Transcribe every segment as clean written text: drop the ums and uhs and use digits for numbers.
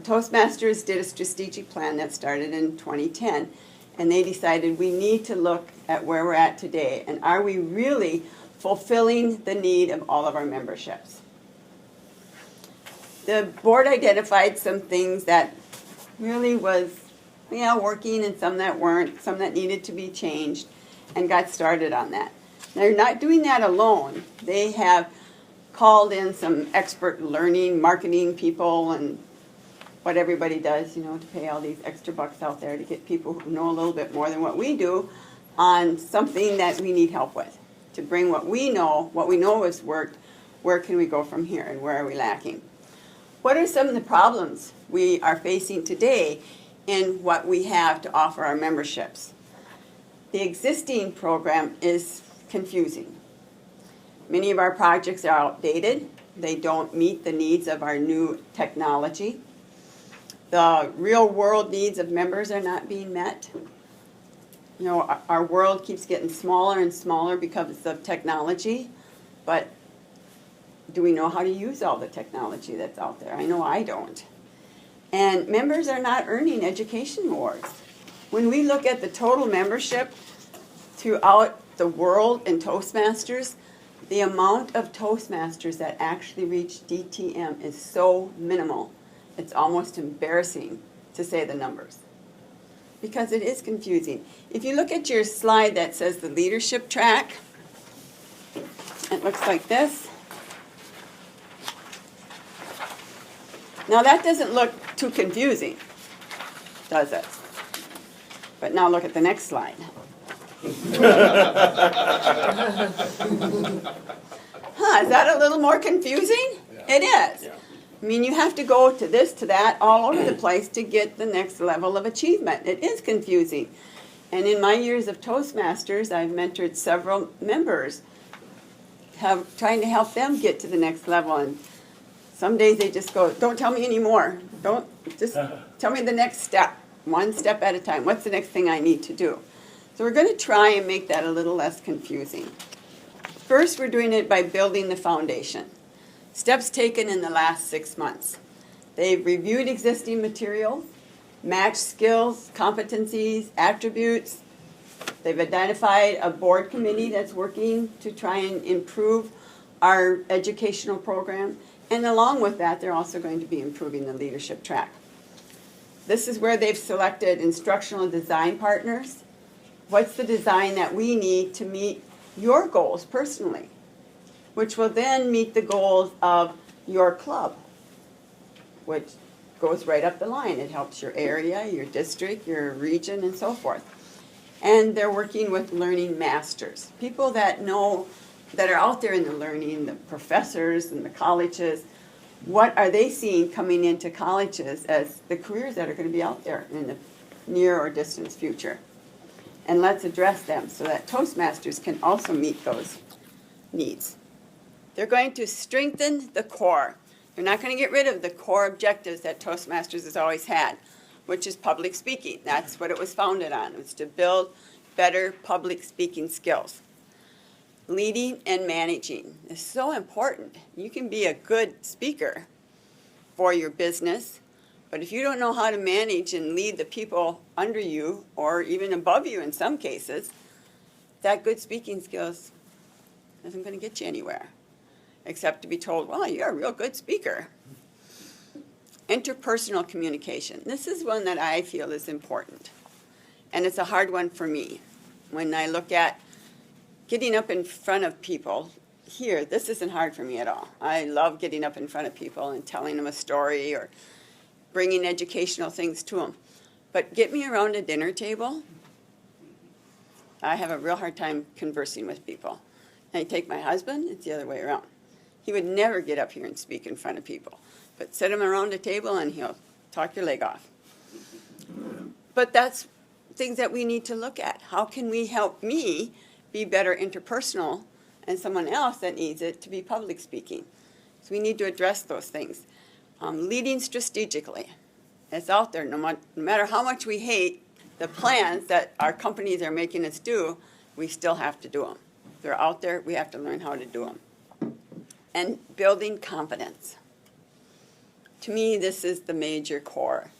Toastmasters did a strategic plan that started in 2010, and they decided we need to look at where we're at today, and are we really fulfilling the need of all of our memberships? The board identified some things that really was, working, and some that weren't, some that needed to be changed, and got started on that. They're not doing that alone. They have called in some expert learning, marketing people, and what everybody does, to pay all these extra bucks out there to get people who know a little bit more than what we do on something that we need help with, to bring what we know has worked, where can we go from here, and where are we lacking. What are some of the problems we are facing today in what we have to offer our memberships? The existing program is confusing. Many of our projects are outdated. They don't meet the needs of our new technology. The real world needs of members are not being met. Our world keeps getting smaller and smaller because of technology, but do we know how to use all the technology that's out there? I know I don't. And members are not earning education awards. When we look at the total membership throughout the world in Toastmasters, the amount of Toastmasters that actually reach DTM is so minimal. It's almost embarrassing to say the numbers, because it is confusing. If you look at your slide that says the leadership track, it looks like this. Now that doesn't look too confusing, does it? But now look at the next slide. Is that a little more confusing? Yeah. It is. Yeah. I mean, you have to go to this, to that, all over the place to get the next level of achievement. It is confusing. And in my years of Toastmasters, I've mentored several members, trying to help them get to the next level. And some days they just go, don't tell me anymore. Just tell me the next step, one step at a time. What's the next thing I need to do? So we're going to try and make that a little less confusing. First, we're doing it by building the foundation. Steps taken in the last 6 months. They've reviewed existing materials, matched skills, competencies, attributes. They've identified a board committee that's working to try and improve our educational program. And along with that, they're also going to be improving the leadership track. This is where they've selected instructional design partners. What's the design that we need to meet your goals personally, which will then meet the goals of your club, which goes right up the line. It helps your area, your district, your region, and so forth. And they're working with learning masters, people that know, that are out there in the learning, the professors and the colleges. What are they seeing coming into colleges as the careers that are going to be out there in the near or distant future? And let's address them so that Toastmasters can also meet those needs. They're going to strengthen the core. They're not going to get rid of the core objectives that Toastmasters has always had, which is public speaking. That's what it was founded on. It was to build better public speaking skills. Leading and managing is so important. You can be a good speaker for your business, but if you don't know how to manage and lead the people under you, or even above you in some cases, that good speaking skills isn't going to get you anywhere, except to be told, well, you're a real good speaker. Interpersonal communication. This is one that I feel is important, and it's a hard one for me. When I look at getting up in front of people here, this isn't hard for me at all. I love getting up in front of people and telling them a story or bringing educational things to them. But get me around a dinner table, I have a real hard time conversing with people. And I take my husband, it's the other way around. He would never get up here and speak in front of people. But set him around a table and he'll talk your leg off. But that's things that we need to look at. How can we help me be better interpersonal and someone else that needs it to be public speaking? So we need to address those things. Leading strategically. It's out there. No matter how much we hate the plans that our companies are making us do, we still have to do them. They're out there. We have to learn how to do them. And building confidence. to me, this is the major core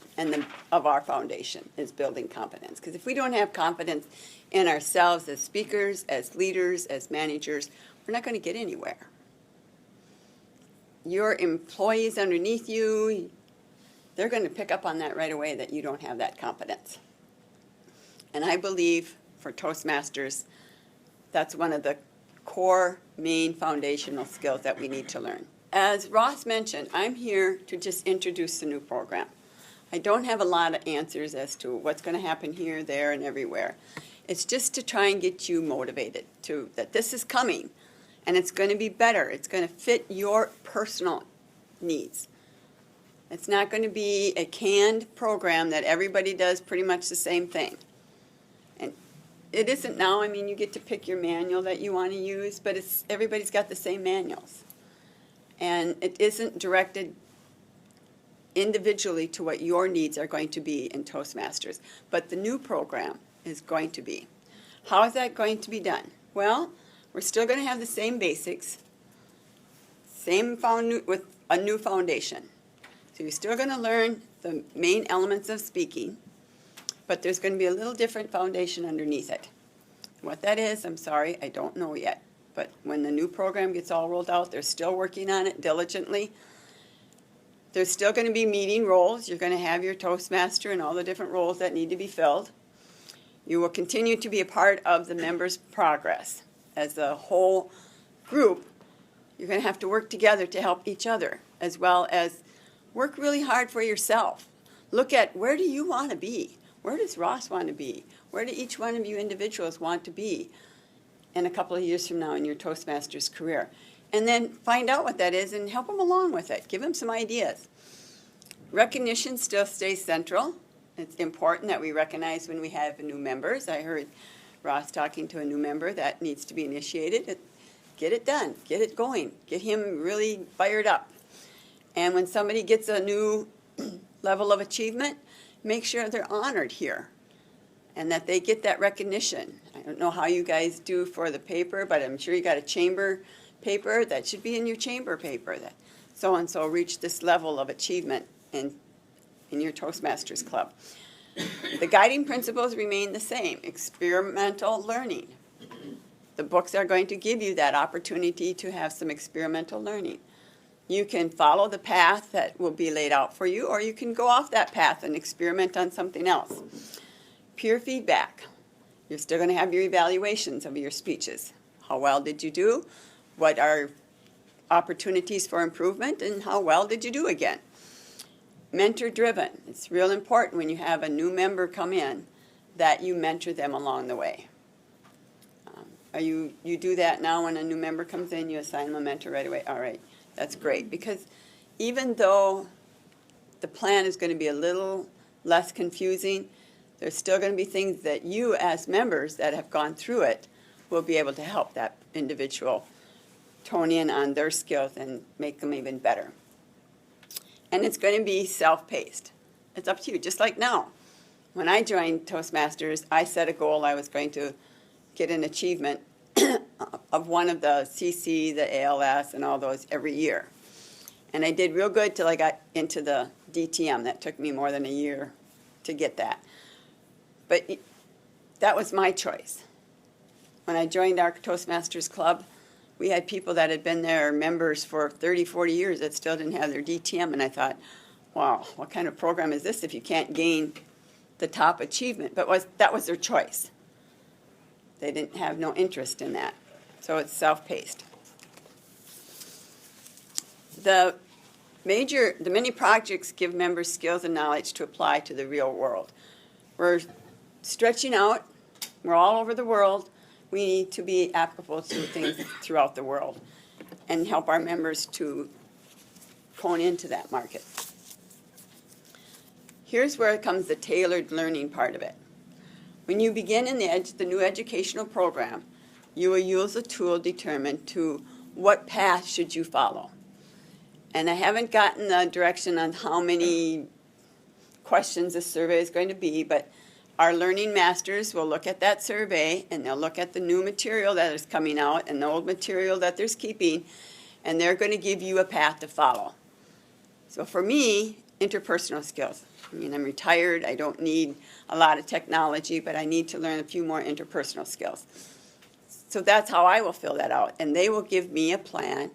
of our foundation, is building confidence. Because if we don't have confidence in ourselves as speakers, as leaders, as managers, we're not going to get anywhere. Your employees underneath you, they're going to pick up on that right away, that you don't have that confidence. And I believe for Toastmasters, that's one of the core, main foundational skills that we need to learn. As Ross mentioned, I'm here to just introduce the new program. I don't have a lot of answers as to what's going to happen here, there, and everywhere. It's just to try and get you motivated that this is coming, and it's going to be better. It's going to fit your personal needs. It's not going to be a canned program that everybody does pretty much the same thing. And it isn't now. I mean, you get to pick your manual that you want to use, but everybody's got the same manuals. And it isn't directed individually to what your needs are going to be in Toastmasters. But the new program is going to be. How is that going to be done? Well, we're still going to have the same basics, with a new foundation. So you're still going to learn the main elements of speaking, but there's going to be a little different foundation underneath it. What that is, I'm sorry, I don't know yet. But when the new program gets all rolled out, they're still working on it diligently. There's still going to be meeting roles. You're going to have your Toastmaster and all the different roles that need to be filled. You will continue to be a part of the members' progress. As a whole group, you're going to have to work together to help each other, as well as work really hard for yourself. Look at, where do you want to be? Where does Ross want to be? Where do each one of you individuals want to be in a couple of years from now in your Toastmasters career? And then find out what that is and help them along with it. Give them some ideas. Recognition still stays central. It's important that we recognize when we have new members. I heard Ross talking to a new member that needs to be initiated. Get it done. Get it going. Get him really fired up. And when somebody gets a new level of achievement, make sure they're honored here and that they get that recognition. I don't know how you guys do for the paper, but I'm sure you got a chamber paper. That should be in your chamber paper, that so-and-so reached this level of achievement in your Toastmasters Club. The guiding principles remain the same. Experimental learning. The books are going to give you that opportunity to have some experimental learning. You can follow the path that will be laid out for you, or you can go off that path and experiment on something else. Peer feedback. You're still going to have your evaluations of your speeches. How well did you do? What are opportunities for improvement, and how well did you do again? Mentor-driven. It's real important when you have a new member come in that you mentor them along the way. You do that now when a new member comes in, you assign them a mentor right away. All right, that's great, because even though the plan is going to be a little less confusing, there's still going to be things that you as members that have gone through it will be able to help that individual tone in on their skills and make them even better. And it's going to be self-paced. It's up to you, just like now. When I joined Toastmasters, I set a goal. I was going to get an achievement of one of the CC, the ALS, and all those every year. And I did real good till I got into the DTM. That took me more than a year to get that. But that was my choice. When I joined our Toastmasters Club, we had people that had been there, members for 30, 40 years, that still didn't have their DTM. And I thought, wow, what kind of program is this if you can't gain the top achievement? But that was their choice. They didn't have no interest in that. So it's self-paced. The many projects give members skills and knowledge to apply to the real world. We're stretching out. We're all over the world. We need to be applicable to things throughout the world and help our members to hone into that market. Here's where comes the tailored learning part of it. When you begin in the new educational program, you will use a tool determined to what path should you follow. And I haven't gotten the direction on how many questions this survey is going to be, but our learning masters will look at that survey, and they'll look at the new material that is coming out and the old material that they're keeping, and they're going to give you a path to follow. So for me, interpersonal skills. I mean, I'm retired, I don't need a lot of technology, but I need to learn a few more interpersonal skills. So that's how I will fill that out. And they will give me a plan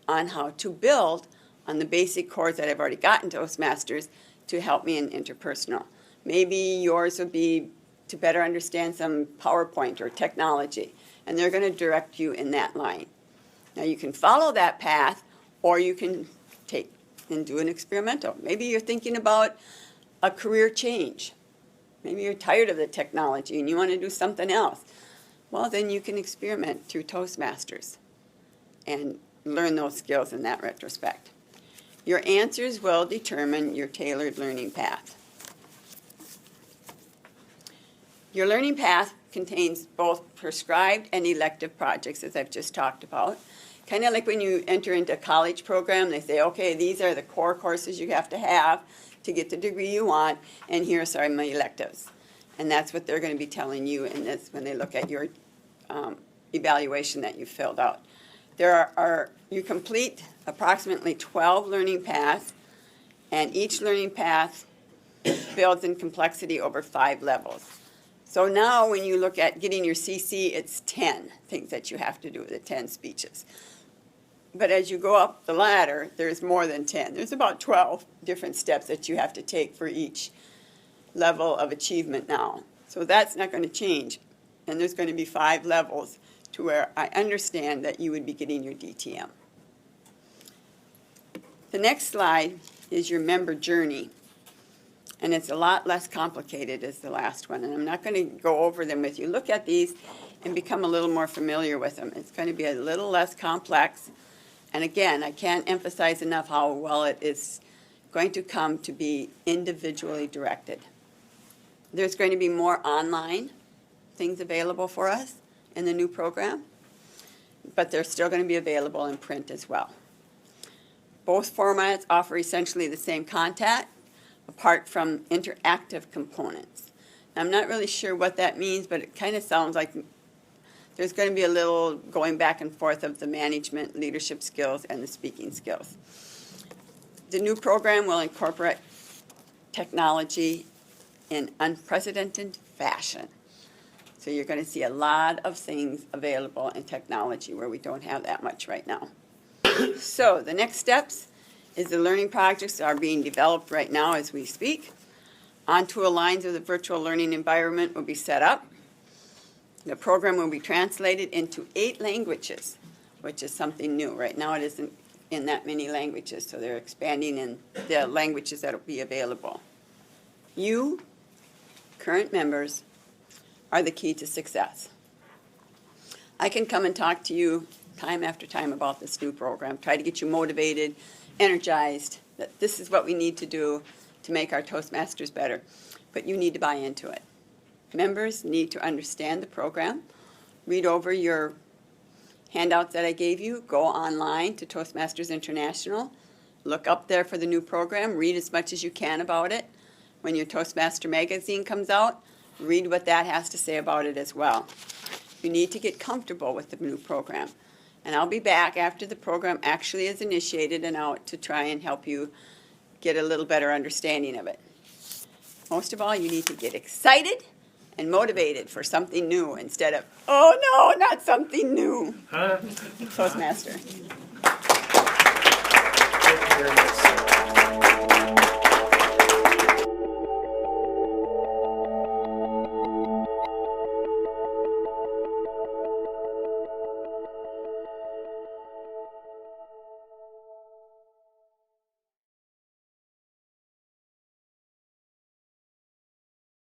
on how to build on the basic cores that I've already got in Toastmasters to help me in interpersonal. Maybe yours would be to better understand some PowerPoint or technology, and they're going to direct you in that line. Now you can follow that path, or you can take and do an experimental. Maybe you're thinking about a career change. Maybe you're tired of the technology and you want to do something else. Well, then you can experiment through Toastmasters and learn those skills in that retrospect. Your answers will determine your tailored learning path. Your learning path contains both prescribed and elective projects, as I've just talked about. Kind of like when you enter into a college program, they say, okay, these are the core courses you have to get the degree you want, and here are some my electives. And that's what they're going to be telling you in this when they look at your evaluation that you filled out. You complete approximately 12 learning paths, and each learning path builds in complexity over 5 levels. So now when you look at getting your CC, it's 10 things that you have to do, the 10 speeches. But as you go up the ladder, there's more than 10. There's about 12 different steps that you have to take for each level of achievement now. So that's not going to change. And there's going to be 5 levels to where I understand that you would be getting your DTM. The next slide is your member journey. And it's a lot less complicated as the last one. And I'm not going to go over them with you. Look at these and become a little more familiar with them. It's going to be a little less complex. And again, I can't emphasize enough how well it is going to come to be individually directed. There's going to be more online things available for us in the new program, but they're still going to be available in print as well. Both formats offer essentially the same content, apart from interactive components. I'm not really sure what that means, but it kind of sounds like there's going to be a little going back and forth of the management, leadership skills, and the speaking skills. The new program will incorporate technology in unprecedented fashion. So you're going to see a lot of things available in technology where we don't have that much right now. So the next steps is the learning projects are being developed right now as we speak. On-tool lines of the virtual learning environment will be set up. The program will be translated into 8 languages, which is something new. Right now it isn't in that many languages, so they're expanding in the languages that will be available. You, current members, are the key to success. I can come and talk to you time after time about this new program, try to get you motivated, energized, that this is what we need to do to make our Toastmasters better. But you need to buy into it. Members need to understand the program, read over your handouts that I gave you, go online to Toastmasters International, look up there for the new program, read as much as you can about it. When your Toastmaster magazine comes out, read what that has to say about it as well. You need to get comfortable with the new program. And I'll be back after the program actually is initiated and out to try and help you get a little better understanding of it. Most of all, you need to get excited and motivated for something new instead of, oh no, not something new. Toastmaster. Thank you very much.